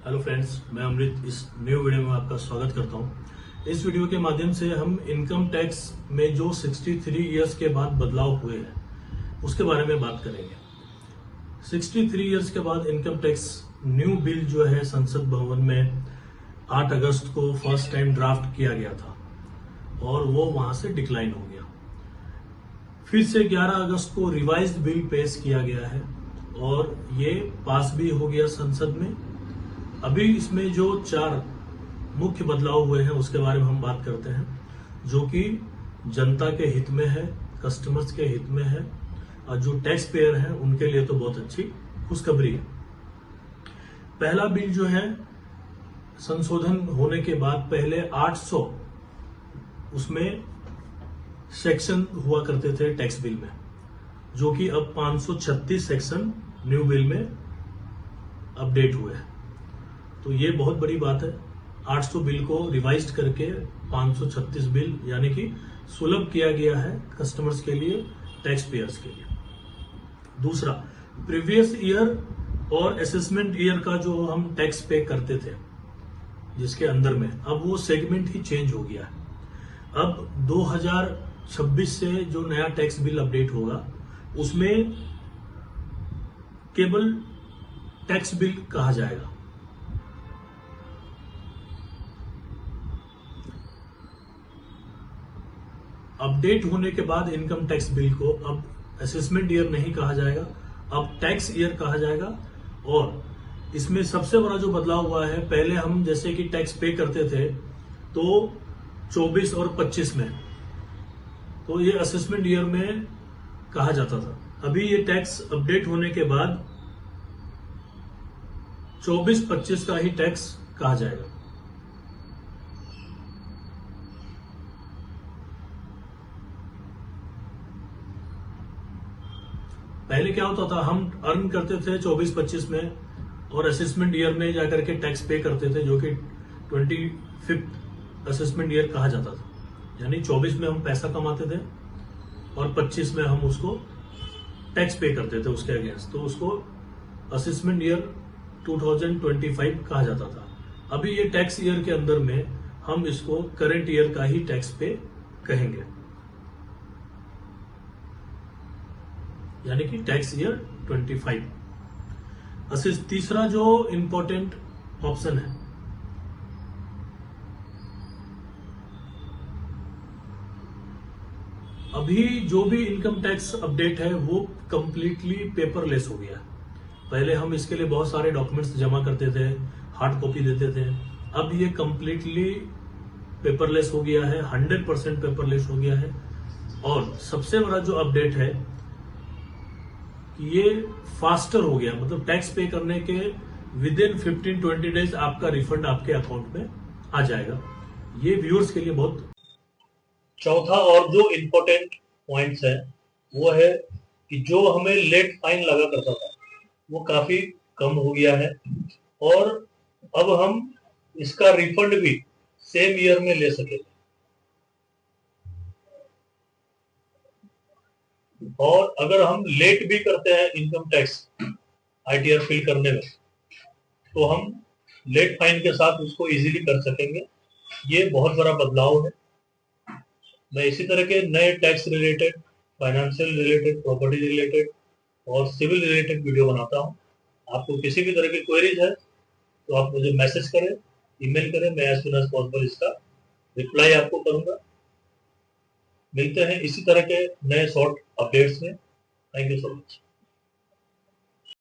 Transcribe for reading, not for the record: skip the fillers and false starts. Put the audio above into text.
Hello friends, मैं अमृत इस new video में आपका स्वागत करता हूं। इस वीडियो के माध्यम से हम इनकम टैक्स में जो 63 इयर्स के बाद बदलाव हुए हैं उसके बारे में बात करेंगे। 63 इयर्स के बाद इनकम टैक्स न्यू बिल जो है संसद भवन में 8 अगस्त को फर्स्ट टाइम ड्राफ्ट किया गया था और वो वहां से डिक्लाइन हो गया। फिर से 11 अगस्त को रिवाइज्ड बिल पेश किया गया है और ये पास भी हो गया संसद में। अभी इसमें जो 4 मुख्य बदलाव हुए हैं उसके बारे में हम बात करते हैं, जो कि जनता के हित में है, कस्टमर्स के हित में है और जो टैक्स पेयर हैं उनके लिए तो बहुत अच्छी खुशखबरी है। पहला बिल जो है संशोधन होने के बाद पहले 800 उसमें सेक्शन हुआ करते थे टैक्स बिल में, जो कि अब 536 सेक्शन न्यू बिल में अपडेट हुए हैं। तो ये बहुत बड़ी बात है। 800 बिल को रिवाइज्ड करके 536 बिल यानी कि सुलभ किया गया है कस्टमर्स के लिए, टैक्स पेयर्स के लिए। दूसरा, प्रीवियस ईयर और असेसमेंट ईयर का जो हम टैक्स पे करते थे जिसके अंदर में, अब वो सेगमेंट ही चेंज हो गया है। अब 2026 से जो नया टैक्स बिल अपडेट होगा उसमें केवल टैक्स बिल कहा जाएगा। अपडेट होने के बाद इनकम टैक्स बिल को अब असेसमेंट ईयर नहीं कहा जाएगा, अब टैक्स ईयर कहा जाएगा। और इसमें सबसे बड़ा जो बदलाव हुआ है, पहले हम जैसे कि टैक्स पे करते थे तो 24 और 25 में, तो ये असेसमेंट ईयर में कहा जाता था। अभी ये टैक्स अपडेट होने के बाद 24-25 का ही टैक्स कहा जाएगा। पहले क्या होता था, हम अर्न करते थे 24-25 में और असेसमेंट ईयर में जाकर के टैक्स पे करते थे, जो कि 25th असेसमेंट ईयर कहा जाता था। यानी 24 में हम पैसा कमाते थे और 25 में हम उसको टैक्स पे करते थे उसके अगेंस्ट, तो उसको असेसमेंट ईयर 2025 कहा जाता था। अभी ये टैक्स ईयर के अंदर में हम इसको करंट ईयर का ही टैक्स पे कहेंगे, यानी कि टैक्स ईयर 25। तीसरा जो इंपॉर्टेंट ऑप्शन है, अभी जो भी इनकम टैक्स अपडेट है वो कंप्लीटली पेपरलेस हो गया। पहले हम इसके लिए बहुत सारे डॉक्यूमेंट्स जमा करते थे, हार्ड कॉपी देते थे। अब ये कंप्लीटली पेपरलेस हो गया है, 100% पेपरलेस हो गया है। और सबसे बड़ा जो अपडेट है, ये फास्टर हो गया, मतलब टैक्स पे करने के विदिन 15-20 डेज आपका रिफंड आपके अकाउंट में आ जाएगा। ये व्यूअर्स के लिए बहुत। चौथा और जो इम्पोर्टेंट पॉइंट्स है वो है कि जो हमें लेट फाइन लगा करता था वो काफी कम हो गया है और अब हम इसका रिफंड भी सेम ईयर में ले सकेंगे। और अगर हम लेट भी करते हैं इनकम टैक्स आईटीआर फिल करने में, तो हम लेट फाइन के साथ उसको इजीली कर सकेंगे। ये बहुत बड़ा बदलाव है। मैं इसी तरह के नए tax related, financial related, property related और सिविल रिलेटेड वीडियो बनाता हूँ। आपको किसी भी तरह की क्वेरीज है तो आप मुझे मैसेज करें, ईमेल करें, मैं एज सुन एज पॉसिबल इसका रिप्लाई आपको करूंगा। मिलते हैं इसी तरह के नए शॉर्ट अपडेट्स में। Thank you so much.